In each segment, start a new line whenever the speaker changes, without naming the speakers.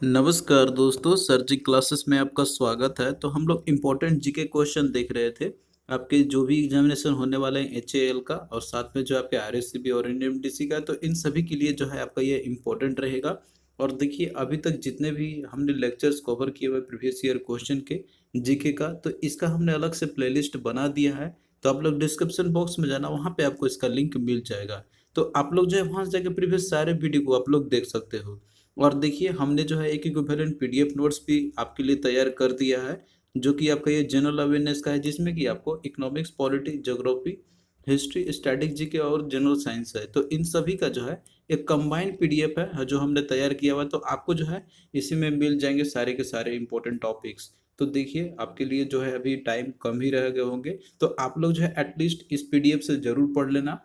नमस्कार दोस्तों, सर जी क्लासेस में आपका स्वागत है। तो हम लोग इम्पोर्टेंट जीके क्वेश्चन देख रहे थे। आपके जो भी एग्जामिनेशन होने वाले हैं एचएएल का और साथ में जो आपके आरएससीबी और एनएमडीसी का, तो इन सभी के लिए जो है आपका ये इम्पोर्टेंट रहेगा। और देखिए अभी तक जितने भी हमने लेक्चर्स कवर किए हुए प्रीवियस ईयर क्वेश्चन के जीके का, तो इसका हमने अलग से प्लेलिस्ट बना दिया है। तो आप लोग डिस्क्रिप्शन बॉक्स में जाना, वहाँ पे आपको इसका लिंक मिल जाएगा। तो आप लोग जो है वहाँ से जाके प्रीवियस सारे वीडियो को आप लोग देख सकते हो। और देखिए हमने जो है एक इक्विवेलेंट पीडीएफ नोट्स भी आपके लिए तैयार कर दिया है, जो कि आपका ये जनरल अवेयरनेस का है, जिसमें कि आपको economics, politics, geography, history, static GK और जनरल साइंस है। तो इन सभी का जो है एक कंबाइंड पीडीएफ है जो हमने तैयार किया हुआ है। तो आपको जो है इसी में मिल जाएंगे सारे के सारे इंपॉर्टेंट टॉपिक्स। तो देखिए आपके लिए जो है अभी टाइम कम ही रह गए होंगे, तो आप लोग जो है एटलीस्ट इस पीडीएफ से जरूर पढ़ लेना।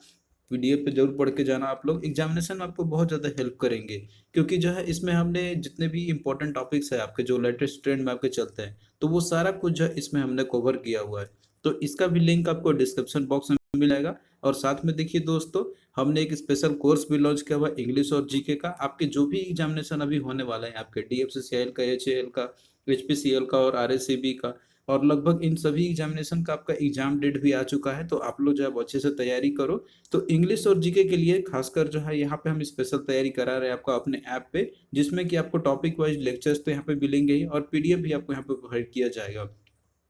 पीडीएफ पे जरूर पढ़ के जाना, आप लोग एग्जामिनेशन में आपको बहुत ज़्यादा हेल्प करेंगे। क्योंकि जो है इसमें हमने जितने भी इंपॉर्टेंट टॉपिक्स है आपके, जो लेटेस्ट ट्रेंड में आपके चलते हैं, तो वो सारा कुछ जो है इसमें हमने कवर किया हुआ है। तो इसका भी लिंक आपको डिस्क्रिप्शन बॉक्स में मिल जाएगा। और साथ में देखिए दोस्तों, हमने एक स्पेशल कोर्स भी लॉन्च किया हुआ है इंग्लिश और जीके का। आपके जो भी एग्जामिनेशन अभी होने वाला है, आपके डीएफसीसीआईएल का, एचएएल का, एचपीसीएल का और आरएससीबी का, और लगभग इन सभी एग्जामिनेशन का आपका एग्जाम डेट भी आ चुका है। तो आप लोग जो है वो अच्छे से तैयारी करो। तो इंग्लिश और जीके के लिए खासकर जो है यहाँ पे हम स्पेशल तैयारी करा रहे हैं आपको अपने ऐप पे, जिसमें कि आपको टॉपिक वाइज लेक्चर्स तो यहाँ पे मिलेंगे ही, और पीडीएफ भी आपको यहाँ पे प्रोवाइड किया जाएगा।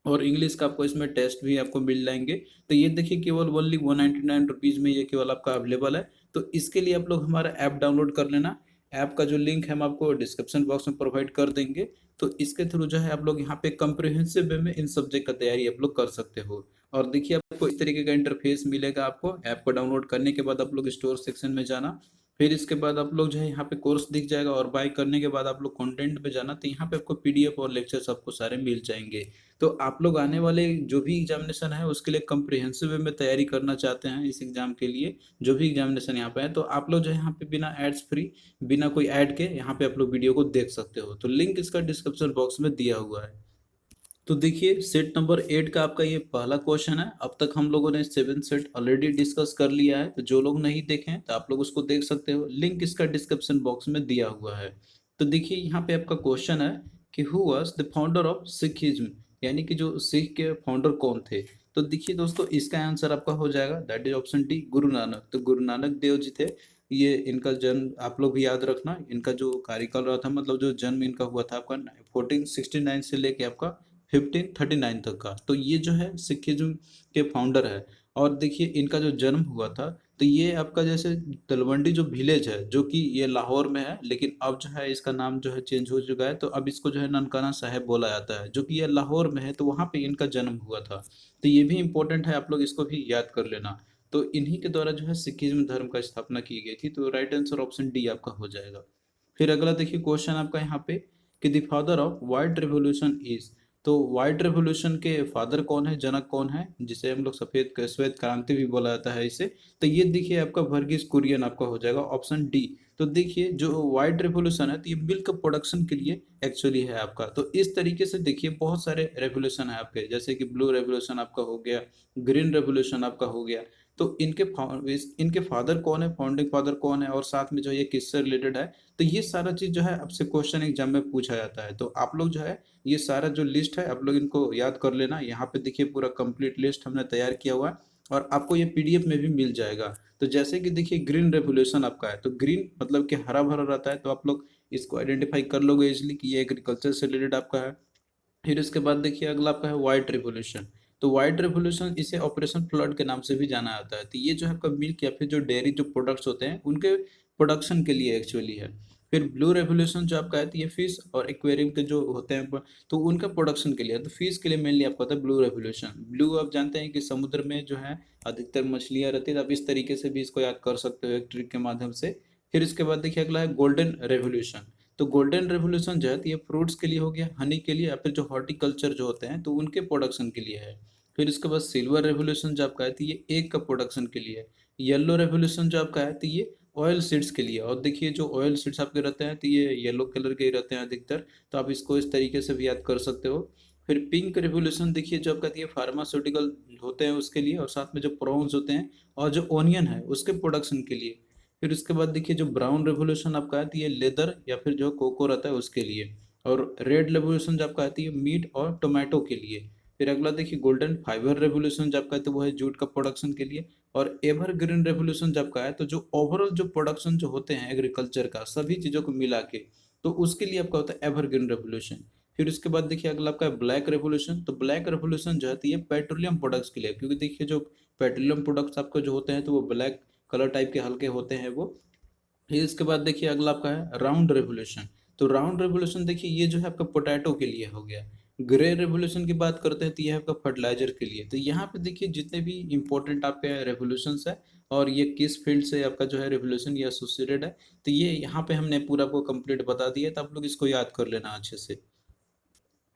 और इंग्लिश का आपको इसमें टेस्ट भी आपको मिल जाएंगे। तो ये देखिए केवल ओनली 199 रुपीज़ में ये केवल आपका अवेलेबल है। तो इसके लिए आप लोग हमारा ऐप डाउनलोड कर लेना। ऐप का जो लिंक है हम आपको डिस्क्रिप्शन बॉक्स में प्रोवाइड कर देंगे। तो इसके थ्रू जो है आप लोग यहाँ पे कंप्रिहेंसिव वे में इन सब्जेक्ट का तैयारी आप लोग कर सकते हो। और देखिए आपको इस तरीके का इंटरफेस मिलेगा। आपको ऐप को डाउनलोड करने के बाद आप लोग स्टोर सेक्शन में जाना, फिर इसके बाद आप लोग जो है यहाँ पे कोर्स दिख जाएगा, और बाय करने के बाद आप लोग कंटेंट पे जाना, तो यहाँ पे आपको पीडीएफ और लेक्चर्स आपको सारे मिल जाएंगे। तो आप लोग आने वाले जो भी एग्जामिनेशन है उसके लिए कंप्रिहेंसिव वे में तैयारी करना चाहते हैं इस एग्जाम के लिए, जो भी एग्जामिनेशन यहाँ पे है, तो आप लोग जो है यहाँ पे बिना एड्स फ्री, बिना कोई ऐड के यहाँ पे आप लोग वीडियो को देख सकते हो। तो लिंक इसका डिस्क्रिप्शन बॉक्स में दिया हुआ है। तो देखिए सेट नंबर 8 का आपका ये पहला क्वेश्चन है। अब तक हम लोगों ने 7 सेट ऑलरेडी डिस्कस कर लिया है, तो जो लोग नहीं देखे हैं तो आप लोग उसको देख सकते हो। लिंक इसका डिस्क्रिप्शन बॉक्स में दिया हुआ है। तो देखिए यहाँ पे आपका क्वेश्चन है कि who was the founder of Sikhism, यानी कि जो सिख के फाउंडर कौन थे। तो देखिए दोस्तों, इसका आंसर आपका हो जाएगा, that is option D, Guru Nanak. तो गुरु नानक देव जी थे। ये इनका जन्म आप लोग भी याद रखना, इनका जो कार्यकाल रहा था, मतलब जो जन्म इनका हुआ था आपका 1469 से लेके आपका 1539 तक का। तो ये जो है सिखिज्म के फाउंडर है। और देखिए इनका जो जन्म हुआ था, तो ये आपका जैसे तलवंडी जो विलेज है, जो कि ये लाहौर में है, लेकिन अब जो है इसका नाम जो है चेंज हो चुका है। तो अब इसको जो है ननकाना साहिब बोला जाता है, जो कि ये लाहौर में है। तो वहाँ पे इनका जन्म हुआ था। तो ये भी इंपॉर्टेंट है, आप लोग इसको भी याद कर लेना। तो इन्हीं के द्वारा जो है सिखिज्म धर्म का स्थापना की गई थी। तो राइट आंसर ऑप्शन डी आपका हो जाएगा। फिर अगला देखिए क्वेश्चन आपका यहाँ पे कि the father of white revolution is. तो व्हाइट रेवोल्यूशन के फादर कौन है, जनक कौन है, जिसे हम लोग सफेद श्वेत क्रांति भी बोला जाता है इसे। तो ये देखिए आपका वर्गीज कुरियन आपका हो जाएगा, ऑप्शन डी। तो देखिए जो व्हाइट रेवोल्यूशन है, तो ये मिल्क प्रोडक्शन के लिए एक्चुअली है आपका। तो इस तरीके से देखिए बहुत सारे रेवोल्यूशन है आपके, जैसे कि ब्लू रेवोल्यूशन आपका हो गया, ग्रीन रेवोल्यूशन आपका हो गया। तो इनके फादर कौन है, फाउंडिंग फादर कौन है, और साथ में जो ये किससे रिलेटेड है। तो ये सारा चीज जो है आपसे क्वेश्चन एग्जाम में पूछा जाता है। तो आप लोग जो है ये सारा जो लिस्ट है आप लोग इनको याद कर लेना। यहाँ पे देखिए पूरा कंप्लीट लिस्ट हमने तैयार किया हुआ है, और आपको ये पीडीएफ में भी मिल जाएगा। तो जैसे कि देखिए ग्रीन रेवोल्यूशन आपका है, तो ग्रीन मतलब कि हरा भरा रहता है, तो आप लोग इसको आइडेंटिफाई कर लोगे इजिली कि ये एग्रीकल्चर से रिलेटेड आपका है। फिर इसके बाद देखिए अगला आपका है व्हाइट रेवोल्यूशन। तो व्हाइट रेवोल्यूशन इसे ऑपरेशन फ्लड के नाम से भी जाना जाता है। तो ये जो है आपका मिल्क या फिर जो डेयरी जो प्रोडक्ट्स होते हैं उनके प्रोडक्शन के लिए एक्चुअली है। फिर ब्लू रेवोल्यूशन जो आपका है, तो ये फिश और एक्वेरियम के जो होते हैं तो उनका प्रोडक्शन के लिए है। तो फिश के लिए मेनली आपका होता है ब्लू रेवोल्यूशन। ब्लू आप जानते हैं कि समुद्र में जो है अधिकतर मछलियां रहती है। तो आप इस तरीके से भी इसको याद कर सकते हो एक ट्रिक के माध्यम से। फिर इसके बाद देखिए अगला है गोल्डन रेवोल्यूशन। तो गोल्डन रेवोल्यूशन जो है, तो ये फ्रूट्स के लिए हो गया, हनी के लिए, या फिर जो हॉर्टिकल्चर जो होते हैं तो उनके प्रोडक्शन के लिए है। फिर इसके बाद सिल्वर रेवोल्यूशन जो आपका है, तो ये एग का प्रोडक्शन के लिए है। येलो रेवोल्यूशन जो आपका है, तो ये ऑयल सीड्स के लिए। और देखिए जो ऑयल सीड्स आपके रहते हैं, तो ये येलो कलर के ही रहते हैं अधिकतर। तो आप इसको इस तरीके से भी याद कर सकते हो। फिर पिंक रेवोल्यूशन देखिए जो आपका, तो ये फार्मास्यूटिकल होते हैं उसके लिए, और साथ में जो प्रॉन्स होते हैं और जो ओनियन है उसके प्रोडक्शन के लिए। फिर उसके बाद देखिए जो ब्राउन रेवोल्यूशन आपका है तो ये लेदर या फिर जो कोको रहता है उसके लिए। और रेड रेवोल्यूशन जो आपका आती है मीट और टोमेटो के लिए। फिर अगला देखिए गोल्डन फाइबर रेवोल्यूशन जब का है तो वो है जूट का प्रोडक्शन के लिए। और एवरग्रीन रेवोल्यूशन जब का है तो जो ओवरऑल जो प्रोडक्शन जो होते हैं एग्रीकल्चर का सभी चीजों को मिला के, तो उसके लिए आपका होता है एवरग्रीन रेवोल्यूशन। फिर उसके बाद देखिए अगला आपका ब्लैक रेवोल्यूशन। तो ब्लैक रेवोल्यूशन जो है पेट्रोलियम प्रोडक्ट्स के लिए, क्योंकि देखिए जो पेट्रोलियम प्रोडक्ट्स आपके जो होते हैं तो वो ब्लैक कलर टाइप के हल्के होते हैं वो। फिर इसके बाद देखिए अगला आपका है राउंड रेवोल्यूशन। तो राउंड रेवोल्यूशन देखिए ये जो है आपका पोटैटो के लिए हो गया। ग्रे रेवोल्यूशन की बात करते हैं तो ये है आपका फर्टिलाइजर के लिए। तो यहाँ पे देखिए जितने भी इंपॉर्टेंट आपके रेवोल्यूशंस है और ये किस फील्ड से आपका जो है रेवोल्यूशन ये एसोसिएटेड है, तो ये यहाँ पे हमने पूरा आपको कंप्लीट बता दिया, तो आप लोग इसको याद कर लेना अच्छे से।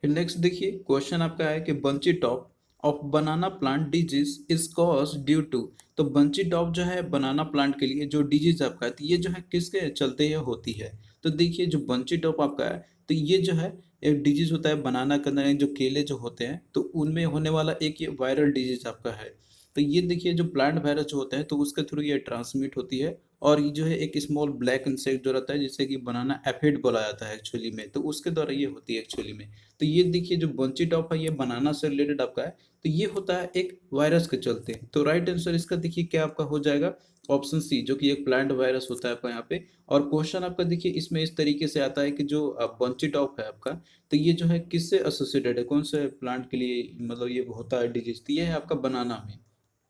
फिर नेक्स्ट देखिए क्वेश्चन आपका है कि bunchy top of banana plant disease is cause due to. तो बंची टॉप जो है बनाना प्लांट के लिए जो डिजीज आपका है तो ये जो है किसके चलते ये होती है। तो देखिए जो बंची टॉप आपका है तो ये जो है एक डिजीज होता है बनाना के अंदर जो केले जो होते हैं तो उनमें होने वाला एक ये वायरल डिजीज आपका है। तो ये देखिए जो प्लांट वायरस जो होता है तो उसके थ्रू ये ट्रांसमिट होती है। और ये जो है एक स्मॉल ब्लैक इंसेक्ट जो रहता है जिसे कि बनाना एफिड बोला जाता है एक्चुअली में, तो उसके द्वारा ये होती है एक्चुअली में। तो ये देखिए जो बंची टॉप है ये बनाना से रिलेटेड आपका है। तो ये होता है एक वायरस के चलते। तो राइट आंसर इसका देखिए क्या आपका हो जाएगा, ऑप्शन सी, जो कि एक प्लांट वायरस होता है आपका यहाँ पे। और क्वेश्चन आपका देखिए इसमें इस तरीके से आता है कि जो बंची टॉप है आपका तो ये जो है किससे एसोसिएटेड है, कौन से प्लांट के लिए मतलब ये होता है डिजीज, तो ये है आपका बनाना में।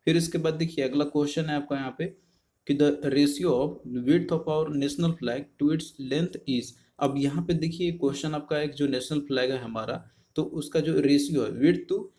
फिर इसके बाद देखिए अगला क्वेश्चन है आपका यहाँ पे कि the ratio of width of our national flag to its length is. अब यहाँ पे देखिए क्वेश्चन आपका एक जो नेशनल फ्लैग है हमारा तो उसका जो रेशियो है विड्थ टू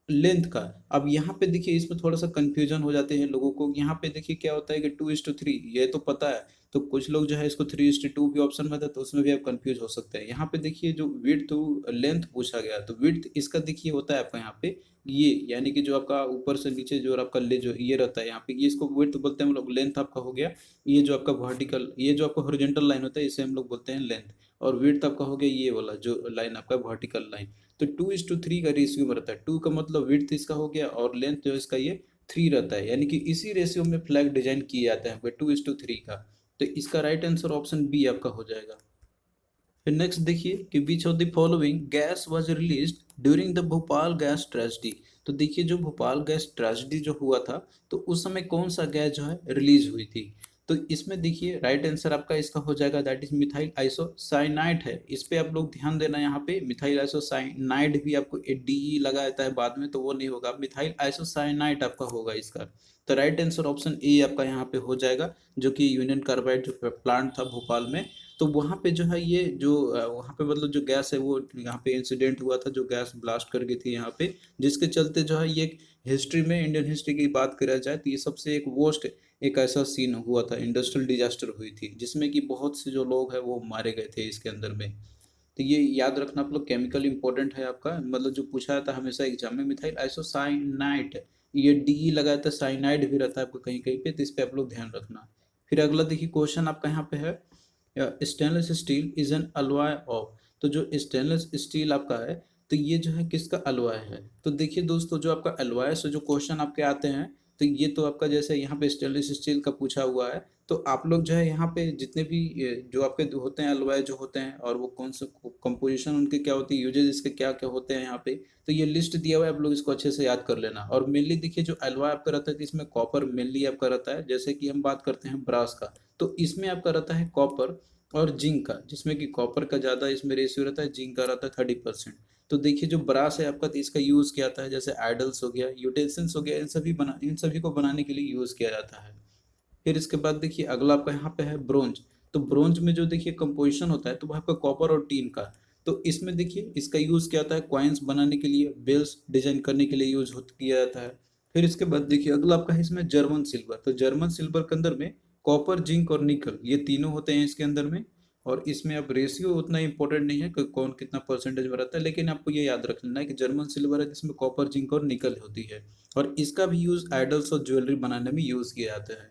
लेंथ का। अब यहाँ पे देखिए इसमें थोड़ा सा कंफ्यूजन हो जाते हैं लोगों को। यहाँ पे देखिए क्या होता है कि 2:3 ये तो पता है। तो कुछ लोग जो है इसको 3:2 भी ऑप्शन में था तो उसमें भी आप कंफ्यूज हो सकते हैं। यहाँ पे देखिए जो विड्थ टू लेंथ पूछा गया तो विड्थ इसका देखिए होता है आपका यहाँ पे ये, यानी कि जो आपका ऊपर से नीचे जो आपका ले जो ये रहता है यहाँ पे ये इसको विड्थ बोलते हैं हम लोग। लेंथ आपका हो गया ये जो आपका वर्टिकल ये जो आपका हॉरिजॉन्टल लाइन होता है इसे हम लोग बोलते हैं लेंथ। और विड्थ आपका हो गया ये वाला जो लाइन आपका वर्टिकल लाइन। तो 2:3 का रेशियो में रहता है। 2 का मतलब विड्थ इसका हो गया और लेंथ जो इसका ये 3 रहता है, यानी कि इसी रेशियो में फ्लैग डिजाइन किए जाते हैं 2:3 का। तो इसका राइट आंसर ऑप्शन बी आपका हो जाएगा। फिर नेक्स्ट देखिए कि which of the following gas was released during the Bhopal gas tragedy. तो देखिए जो भोपाल गैस ट्रेजेडी जो हुआ था तो उस समय कौन सा गैस जो है रिलीज हुई थी। तो इसमें देखिए राइट आंसर आपका इसका हो जाएगा दैट इज मिथाइल आइसोसाइनाइड है। इस पे आप लोग ध्यान देना, यहाँ पे मिथाइल आइसोसाइनाइड भी आपको डी लगा देता है बाद में तो वो नहीं होगा, मिथाइल आइसोसाइनाइड आपका होगा इसका। तो राइट आंसर ऑप्शन ए आपका यहाँ पे हो जाएगा, जो कि यूनियन कार्बाइड जो प्लांट था भोपाल में तो वहाँ पे जो है ये जो वहाँ पे मतलब जो गैस है वो यहाँ पे इंसिडेंट हुआ था जो गैस ब्लास्ट कर गई थी यहाँ पे, जिसके चलते जो है ये हिस्ट्री में इंडियन हिस्ट्री की बात करा जाए तो ये सबसे एक वर्स्ट एक ऐसा सीन हुआ था, इंडस्ट्रियल डिजास्टर हुई थी जिसमें कि बहुत से जो लोग हैं वो मारे गए थे इसके अंदर में। तो ये याद रखना आप लोग, केमिकल इंपॉर्टेंट है आपका, मतलब जो पूछा जाता है हमेशा एग्जाम में मिथाइल आइसोसाइनाइड, ये डी लगाया था साइनाइड भी रहता है आपको कहीं कहीं पे, तो इस पे आप लोग ध्यान रखना। फिर अगला देखिए क्वेश्चन आपका यहाँ पे है stainless steel is an alloy of. तो जो स्टेनलेस स्टील आपका है तो ये जो है किसका अलॉय है। तो देखिए दोस्तों जो आपका अलॉय से जो क्वेश्चन आपके आते हैं तो ये तो आपका जैसे यहाँ पे स्टेनलेस स्टील का पूछा हुआ है तो आप लोग जो है यहाँ पे जितने भी जो आपके होते हैं अलॉय जो होते हैं और वो कौन सा कंपोजिशन उनके क्या होती है, यूजेज इसके क्या क्या होते हैं यहाँ पे, तो ये लिस्ट दिया हुआ है आप लोग इसको अच्छे से याद कर लेना। और मेनली देखिए जो अलॉय आपका रहता है तो इसमें कॉपर मेनली आपका रहता है, जैसे कि हम बात करते हैं ब्रास का तो इसमें आपका रहता है कॉपर और जिंक का, जिसमें कि कॉपर का ज़्यादा इसमें रेशियो रहता है, जिंक का रहता है 30%। तो देखिए जो ब्रास है आपका तो इसका यूज़ किया जाता है जैसे आइडल्स हो गया यूटेंसिल्स हो गया, इन सभी को बनाने के लिए यूज़ किया जाता है। फिर इसके बाद देखिए अगला आपका यहाँ पे है ब्रोंज। तो ब्रोंज में जो देखिए कंपोजिशन होता है तो वह आपका कॉपर और टीन का। तो इसमें देखिए इसका यूज़ किया जाता है कॉइन्स बनाने के लिए, बेल्स डिजाइन करने के लिए यूज किया जाता है। फिर इसके बाद देखिए अगला आपका है इसमें जर्मन सिल्वर। तो जर्मन सिल्वर के अंदर में कॉपर जिंक और निकल ये तीनों होते हैं इसके अंदर में। और इसमें अब रेशियो उतना इंपॉर्टेंट नहीं है कि कौन कितना परसेंटेज में रहता है, लेकिन आपको ये याद रख लेना है कि जर्मन सिल्वर है जिसमें कॉपर जिंक और निकल होती है। और इसका भी यूज आइडल्स और ज्वेलरी बनाने में यूज किया जाता है।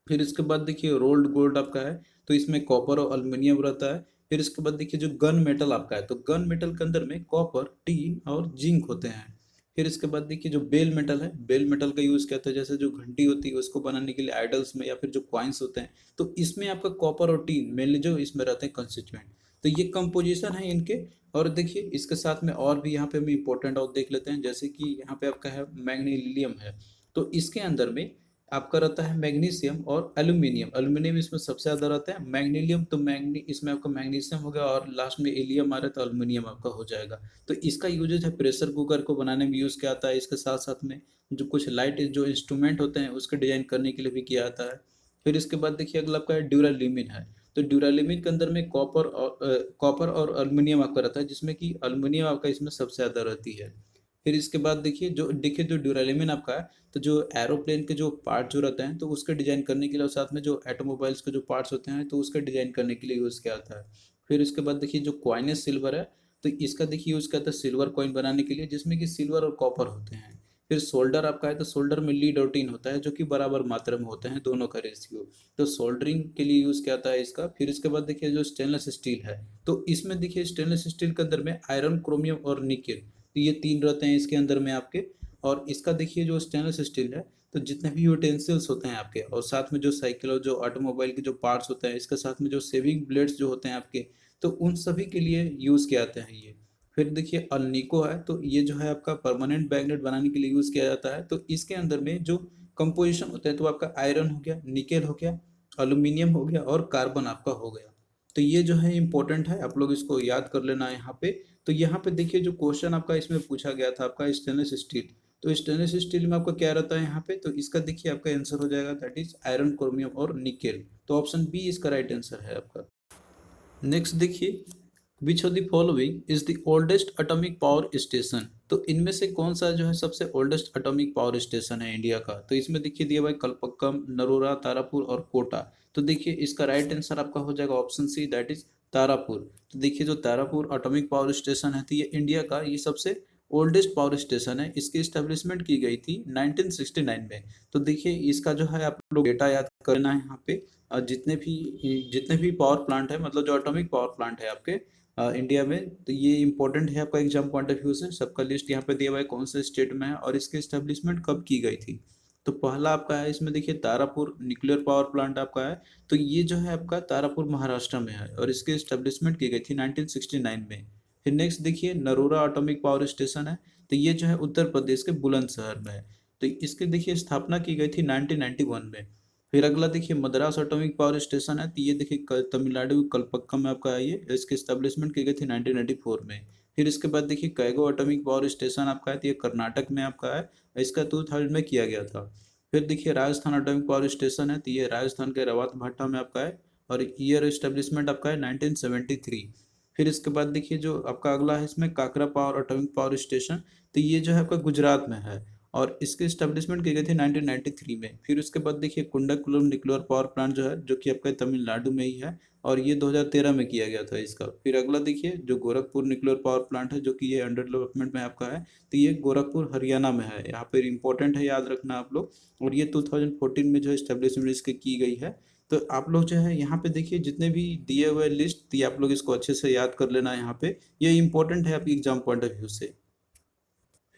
फिर इसके बाद देखिए रोल्ड गोल्ड आपका है तो इसमें कॉपर और अल्मीनियम रहता है। फिर इसके बाद देखिए जो गन मेटल आपका है तो गन मेटल के अंदर में कॉपर टीन और जिंक होते हैं। फिर इसके बाद देखिए जो बेल मेटल है, बेल मेटल का यूज क्या होता है, जैसे जो घंटी होती है उसको बनाने के लिए आइडल्स में या फिर जो कॉइन्स होते हैं, तो इसमें आपका कॉपर और टीन मेनली जो इसमें रहते हैं कंस्टिट्यूएंट। तो ये कंपोजिशन है इनके। और देखिए इसके साथ में और भी यहाँ पे हम इंपॉर्टेंट और देख लेते हैं, जैसे कि यहाँ पे आपका है मैग्नीलियम है। तो इसके अंदर में आपका रहता है मैग्नीशियम और एल्यूमिनियम। एल्यूमिनियम इसमें सबसे ज्यादा रहता है, मैग्नीलियम तो मैग्नी इसमें आपका मैग्नीशियम हो गया और लास्ट में एलियम आ रहा है तो एल्यूमिनियम आपका हो जाएगा। तो इसका यूजेज है प्रेशर कुकर को बनाने में यूज किया जाता है। इसके साथ साथ में जो कुछ लाइट जो इंस्ट्रूमेंट होते हैं उसके डिजाइन करने के लिए भी किया जाता है। फिर इसके बाद देखिए अगला आपका ड्यूराल्यूमिन है। तो ड्यूराल्यूमिन के अंदर में कॉपर और एल्यूमिनियम आपका रहता है, जिसमें कि एल्यूमिनियम आपका इसमें सबसे ज्यादा रहती है। फिर इसके बाद देखिए जो ड्यूराल्यूमिन आपका है, तो जो एरोप्लेन के जो पार्ट जो रहते हैं तो उसके डिजाइन करने के लिए और साथ में जो ऑटोमोबाइल्स के जो पार्ट्स होते हैं तो उसके डिजाइन करने के लिए यूज किया जाता है। फिर इसके बाद देखिए जो कॉइन है सिल्वर है, तो इसका देखिए यूज किया जाता है सिल्वर कॉइन बनाने के लिए, जिसमें कि सिल्वर और कॉपर होते हैं। फिर सोल्डर आपका है, तो सोल्डर में लीड और टिन होता है जो कि बराबर मात्रा में होते हैं, दोनों का रेशियो। तो सोल्डरिंग के लिए यूज किया जाता है इसका। फिर इसके बाद देखिए जो स्टेनलेस स्टील है, तो इसमें देखिए स्टेनलेस स्टील के अंदर में आयरन, क्रोमियम और निकेल, तो ये तीन रहते हैं इसके अंदर में आपके। और इसका देखिए जो स्टेनलेस स्टील है, तो जितने भी यूटेंसिल्स होते हैं आपके और साथ में जो साइकिल और जो ऑटोमोबाइल के जो पार्ट्स होते हैं, इसके साथ में जो सेविंग ब्लेड्स जो होते हैं आपके, तो उन सभी के लिए यूज किया जाते हैं ये। फिर देखिए अल्निको है, तो ये जो है आपका परमानेंट मैग्नेट बनाने के लिए यूज किया जाता है। तो इसके अंदर में जो कंपोजिशन होता है तो आपका आयरन हो गया, निकेल हो गया, अल्यूमिनियम हो गया और कार्बन आपका हो गया। तो ये जो है इंपॉर्टेंट है, आप लोग इसको याद कर लेना है यहाँ पे। तो यहाँ पे देखिए जो क्वेश्चन आपका इसमें पूछा गया था आपका स्टेनलेस स्टील, तो स्टेनलेस स्टील में आपका क्या रहता है यहाँ पे, तो इसका देखिए आपका आंसर हो जाएगा दैट इज आयरन, क्रोमियम और निकेल। तो ऑप्शन बी इसका राइट आंसर है आपका। नेक्स्ट देखिए, which of the following is the oldest atomic power station. तो इनमें से कौन सा जो है सबसे ओल्डेस्ट एटॉमिक पावर स्टेशन है इंडिया का। तो इसमें देखिए दिया भाई कलपक्कम, नरोरा, तारापुर और कोटा। तो देखिए इसका राइट आंसर आपका हो जाएगा option see that is Tarapur. तो देखिए जो तारापुर एटॉमिक पावर स्टेशन है, तो ये इंडिया का ये सबसे ओल्डेस्ट पावर स्टेशन है। इसकी स्टेब्लिशमेंट की गई थी 1969 में। तो देखिए इसका जो है आप लोग डेटा याद करना है यहाँ पे। जितने भी पावर प्लांट है, मतलब जो एटॉमिक पावर प्लांट है आपके इंडिया में, तो ये इंपॉर्टेंट है आपका एग्जाम पॉइंट ऑफ व्यू से। सबका लिस्ट यहाँ पे दिया हुआ है कौन से स्टेट में है और इसकी एस्टेब्लिशमेंट कब की गई थी। तो पहला आपका है इसमें देखिए तारापुर न्यूक्लियर पावर प्लांट आपका है। तो ये जो है आपका तारापुर महाराष्ट्र में है और इसकी एस्टेब्लिशमेंट की गई थी 1969 में। फिर नेक्स्ट देखिए नरोरा एटॉमिक पावर स्टेशन है। तो ये जो है उत्तर प्रदेश के बुलंदशहर में है। तो इसकी देखिए स्थापना की गई थी 1991 में। फिर अगला देखिए मद्रास एटॉमिक पावर स्टेशन है। तो ये देखिए तमिलनाडु कलपक्कम में आपका है ये, इसकी स्टैब्लिशमेंट की गई थी 1994 में। फिर इसके बाद देखिए कैगो एटॉमिक पावर स्टेशन आपका है, तो ये कर्नाटक में आपका है, इसका 2000 में किया गया था। फिर देखिए राजस्थान एटॉमिक पावर स्टेशन है, तो ये राजस्थान के रवात भाटा में आपका है और ईयर एस्टेब्लिशमेंट आपका है 1973। फिर इसके बाद देखिए जो आपका अगला है इसमें काकरा पावर एटॉमिक पावर स्टेशन। तो ये जो है आपका गुजरात में है और इसकी स्टैब्लिशमेंट की गई थी 1993 में। फिर उसके बाद देखिए कुंडाकुलम न्यूक्लियर पावर प्लांट जो है, जो कि आपका तमिलनाडु में ही है और ये 2013 में किया गया था इसका। फिर अगला देखिए जो गोरखपुर न्यूक्लियर पावर प्लांट है, जो कि ये अंडर डेवलपमेंट में आपका है, तो ये गोरखपुर हरियाणा में है। यहाँ पर इंपॉर्टेंट है, याद रखना आप लोग। और ये 2014 में जो स्टैब्लिशमेंट इसकी की गई है। तो आप लोग जो है यहाँ पे देखिए जितने भी दिए हुए लिस्ट, ये आप लोग इसको अच्छे से याद कर लेना है यहाँ पे, ये इंपॉर्टेंट है आपकी एग्जाम पॉइंट ऑफ व्यू से।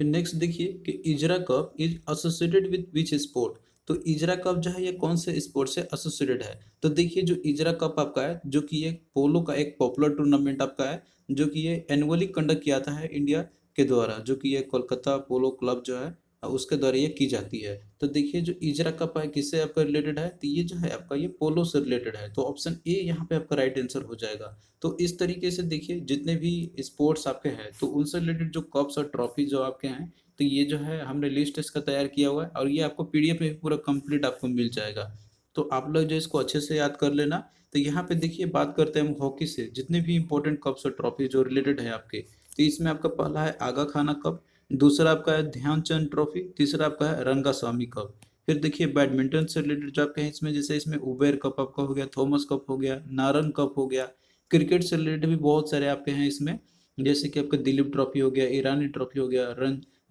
फिर नेक्स्ट देखिए कि Ezra Cup is associated with which sport. तो इजरा कप जो है ये कौन से स्पोर्ट से एसोसिएटेड है। तो देखिए जो इजरा कप आपका है, जो कि ये पोलो का एक पॉपुलर टूर्नामेंट आपका है, जो कि ये एनुअली कंडक्ट किया जाता है इंडिया के द्वारा, जो कि ये कोलकाता पोलो क्लब जो है उसके द्वारा ये की जाती है। तो देखिए जो इजरा कप है किससे आपका रिलेटेड है, तो ये जो है आपका ये पोलो से रिलेटेड है। तो ऑप्शन ए यहाँ पे आपका राइट आंसर हो जाएगा। तो इस तरीके से देखिए जितने भी स्पोर्ट्स आपके हैं तो उनसे रिलेटेड जो कप्स और ट्रॉफी जो आपके हैं, तो ये जो है हमने लिस्ट इसका तैयार किया हुआ है और ये आपको पीडीएफ में भी पूरा कंप्लीट आपको मिल जाएगा। तो आप लोग जो इसको अच्छे से याद कर लेना। तो यहाँ पे देखिए बात करते हैं हम हॉकी से, जितने भी इंपॉर्टेंट कप्स और ट्रॉफी जो रिलेटेड है आपके, तो इसमें आपका पहला है आगा खाना कप, दूसरा आपका है ध्यानचंद ट्रॉफी, तीसरा आपका है रंगास्वामी कप। फिर देखिए बैडमिंटन से रिलेटेड जो आपके हैं इसमें, जैसे इसमें उबेर कप आपका हो गया, थॉमस कप हो गया, नारन कप हो गया। क्रिकेट से रिलेटेड भी बहुत सारे आपके हैं इसमें, जैसे कि आपका दिलीप ट्रॉफी हो गया, ईरानी ट्रॉफी हो गया,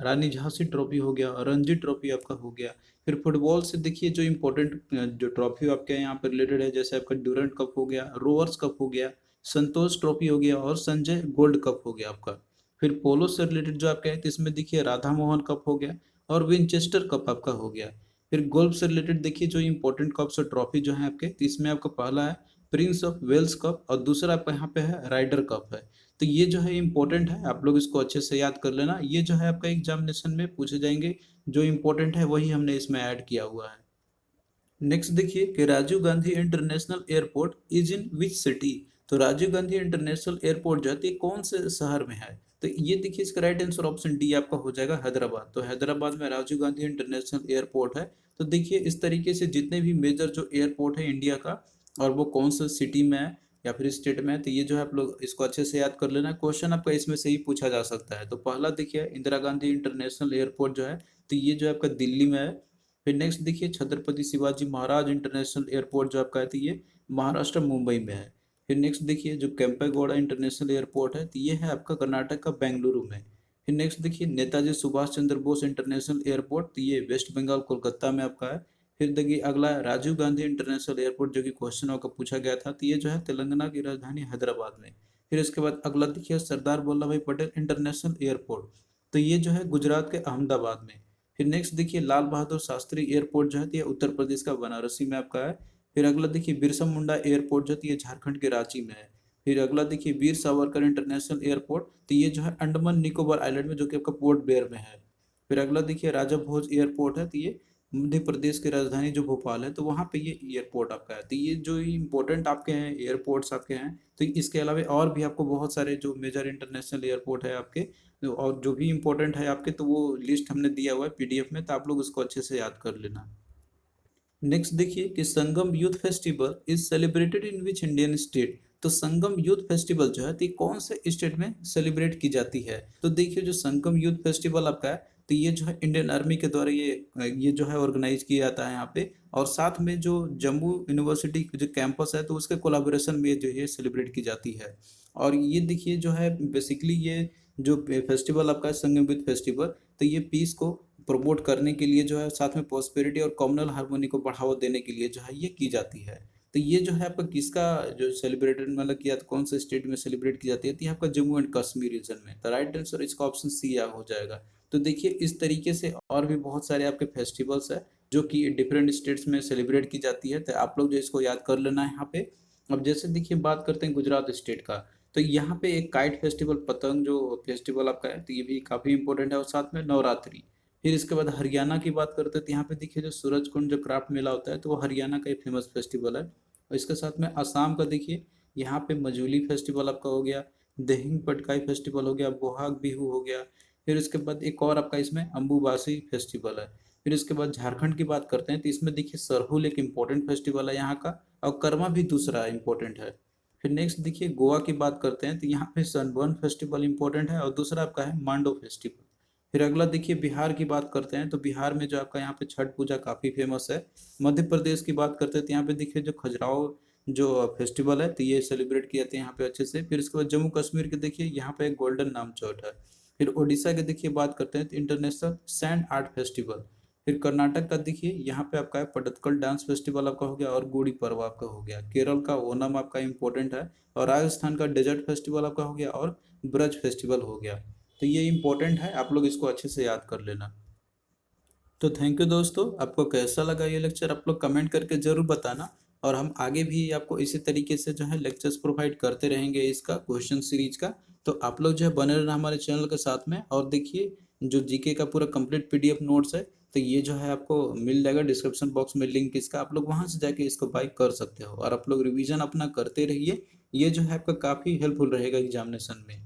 रानी झांसी ट्रॉफी हो गया, रणजी ट्रॉफी आपका हो गया। फिर फुटबॉल से देखिए जो इंपॉर्टेंट जो ट्रॉफी आपके यहाँ पर रिलेटेड है, जैसे आपका ड्यूरेंट कप हो गया, रोवर्स कप हो गया, संतोष ट्रॉफी हो गया और संजय गोल्ड कप हो गया आपका। फिर पोलो से रिलेटेड जो आपके हैं तो इसमें देखिए राधा मोहन कप हो गया और विनचेस्टर कप आपका हो गया। फिर गोल्फ से रिलेटेड देखिए जो इंपॉर्टेंट कप्स और ट्रॉफी जो है आपके, तो इसमें आपका पहला है प्रिंस ऑफ वेल्स कप और दूसरा आपका यहाँ पे है राइडर कप है। तो ये जो है इंपॉर्टेंट है, आप लोग इसको अच्छे से याद कर लेना। ये जो है आपका एग्जामिनेशन में पूछे जाएंगे, जो इंपॉर्टेंट है वही हमने इसमें ऐड किया हुआ है। नेक्स्ट देखिए कि Rajiv Gandhi international airport is in which city. तो राजीव गांधी इंटरनेशनल एयरपोर्ट जो है ये कौन से शहर में है? तो ये देखिए इसका राइट आंसर ऑप्शन डी आपका हो जाएगा हैदराबाद। तो हैदराबाद में राजीव गांधी इंटरनेशनल एयरपोर्ट है। तो देखिए इस तरीके से जितने भी मेजर जो एयरपोर्ट है इंडिया का और वो कौन सा सिटी में है या फिर स्टेट में है, तो ये जो है आप लोग इसको अच्छे से याद कर लेना। क्वेश्चन आपका इसमें से ही पूछा जा सकता है। तो पहला देखिए इंदिरा गांधी इंटरनेशनल एयरपोर्ट जो है तो ये जो है आपका दिल्ली में है। फिर नेक्स्ट देखिए छत्रपति शिवाजी महाराज इंटरनेशनल एयरपोर्ट जो आपका है तो ये महाराष्ट्र मुंबई में है। फिर नेक्स्ट देखिए जो केम्पेगौड़ा इंटरनेशनल एयरपोर्ट है तो ये है आपका कर्नाटक का बेंगलुरु में। फिर नेक्स्ट देखिए नेताजी सुभाष चंद्र बोस इंटरनेशनल एयरपोर्ट, तो ये वेस्ट बंगाल कोलकाता में आपका है। फिर देखिए अगला राजीव गांधी इंटरनेशनल एयरपोर्ट जो कि क्वेश्चन आपका पूछा गया था, तो ये जो है तेलंगाना की राजधानी हैदराबाद में। फिर इसके बाद अगला देखिए सरदार वल्लभ भाई पटेल इंटरनेशनल एयरपोर्ट, तो ये जो है गुजरात के अहमदाबाद में। फिर नेक्स्ट देखिए लाल बहादुर शास्त्री एयरपोर्ट जो है ये उत्तर प्रदेश का बनारसी में आपका है। फिर अगला देखिए बिरसा मुंडा एयरपोर्ट जो है ये झारखंड के रांची में है। फिर अगला देखिए वीर सावरकर इंटरनेशनल एयरपोर्ट, तो ये जो है अंडमान निकोबार आइलैंड में जो कि आपका पोर्ट ब्लेयर में है। फिर अगला देखिए राजा भोज एयरपोर्ट है, तो ये मध्य प्रदेश की राजधानी जो भोपाल है तो वहाँ पे ये एयरपोर्ट आपका है। तो ये जो इंपॉर्टेंट आपके हैं एयरपोर्ट्स आपके हैं। तो इसके अलावा और भी आपको बहुत सारे जो मेजर इंटरनेशनल एयरपोर्ट है आपके और जो भी इम्पोर्टेंट है आपके, तो वो लिस्ट हमने दिया हुआ है पीडीएफ में, तो आप लोग उसको अच्छे से याद कर लेना। नेक्स्ट देखिए कि Sangam youth festival is celebrated in which Indian state. तो संगम यूथ फेस्टिवल जो है तो ये कौन से स्टेट में सेलिब्रेट की जाती है? तो देखिए जो संगम यूथ फेस्टिवल आपका है तो ये जो है इंडियन आर्मी के द्वारा ये जो है ऑर्गेनाइज किया जाता है यहाँ पे, और साथ में जो जम्मू यूनिवर्सिटी जो कैंपस है तो उसके कोलाबोरेशन में जो ये सेलिब्रेट की जाती है। और ये देखिए जो है बेसिकली ये जो फेस्टिवल आपका है संगम यूथ फेस्टिवल, तो ये पीस को प्रमोट करने के लिए जो है, साथ में प्रॉस्पेरिटी और कम्युनल हार्मोनी को बढ़ावा देने के लिए जो है ये की जाती है। तो ये जो है आपका किसका जो सेलिब्रेटेड मतलब किया कौन से स्टेट में सेलिब्रेट की जाती है, तो ये आपका जम्मू एंड कश्मीर रीजन में। तो राइट आंसर इसका ऑप्शन सी हो जाएगा। तो देखिए इस तरीके से और भी बहुत सारे आपके फेस्टिवल्स है जो कि डिफरेंट स्टेट्स में सेलिब्रेट की जाती है। तो आप लोग जो इसको याद कर लेना है यहाँ पे। अब जैसे देखिए बात करते हैं गुजरात स्टेट का, तो यहाँ पे एक काइट फेस्टिवल पतंग जो फेस्टिवल आपका है तो ये भी काफ़ी इंपॉर्टेंट है, और साथ में नवरात्रि। फिर इसके बाद हरियाणा की बात करते हैं तो यहाँ पे देखिए जो सूरज कुंड जो क्राफ्ट मेला होता है तो वो हरियाणा का एक फेमस फेस्टिवल है। और इसके साथ में असम का देखिए यहाँ पे मजूली फेस्टिवल आपका हो गया, देहिंग पटकाई फेस्टिवल हो गया, बोहाग बिहू हो गया। फिर इसके बाद एक और आपका इसमें अम्बुबासी फेस्टिवल है। फिर इसके बाद झारखंड की बात करते हैं तो इसमें देखिए सरहुल एक इम्पोर्टेंट फेस्टिवल है यहाँ का, और कर्मा भी दूसरा इम्पोर्टेंट है। फिर नेक्स्ट देखिए गोवा की बात करते हैं तो यहाँ पे सनबर्न फेस्टिवल इंपॉर्टेंट है, और दूसरा आपका है मांडो फेस्टिवल। फिर अगला देखिए बिहार की बात करते हैं तो बिहार में जो आपका यहाँ पे छठ पूजा काफ़ी फेमस है। मध्य प्रदेश की बात करते हैं तो यहाँ पे देखिए जो खजुराहो जो फेस्टिवल है तो ये सेलिब्रेट किए जाते हैं यहाँ पे अच्छे से। फिर इसके बाद जम्मू कश्मीर के देखिए यहाँ पे एक गोल्डन नाम चौथ है। फिर उड़ीसा के देखिए बात करते हैं तो इंटरनेशनल सैंड आर्ट फेस्टिवल। फिर कर्नाटक का देखिए यहाँ पे आपका है पटदकल डांस फेस्टिवल आपका हो गया, और गुड़ी पर्व आपका हो गया। केरल का ओनम आपका इंपॉर्टेंट है, और राजस्थान का डेजर्ट फेस्टिवल आपका हो गया, और ब्रज फेस्टिवल हो गया। तो ये इंपॉर्टेंट है, आप लोग इसको अच्छे से याद कर लेना। तो थैंक यू दोस्तों, आपको कैसा लगा ये लेक्चर आप लोग कमेंट करके ज़रूर बताना। और हम आगे भी आपको इसी तरीके से जो है लेक्चर्स प्रोवाइड करते रहेंगे इसका क्वेश्चन सीरीज का। तो आप लोग जो है बने रहना हमारे चैनल के साथ में। और देखिए जो जीके का पूरा कंप्लीट पीडीएफ नोट्स है तो ये जो है आपको मिल जाएगा डिस्क्रिप्शन बॉक्स में लिंक इसका, आप लोग वहाँ से जाके इसको बाय कर सकते हो। और आप लोग रिवीजन अपना करते रहिए, ये जो है आपका काफ़ी हेल्पफुल रहेगा एग्जामिनेशन में।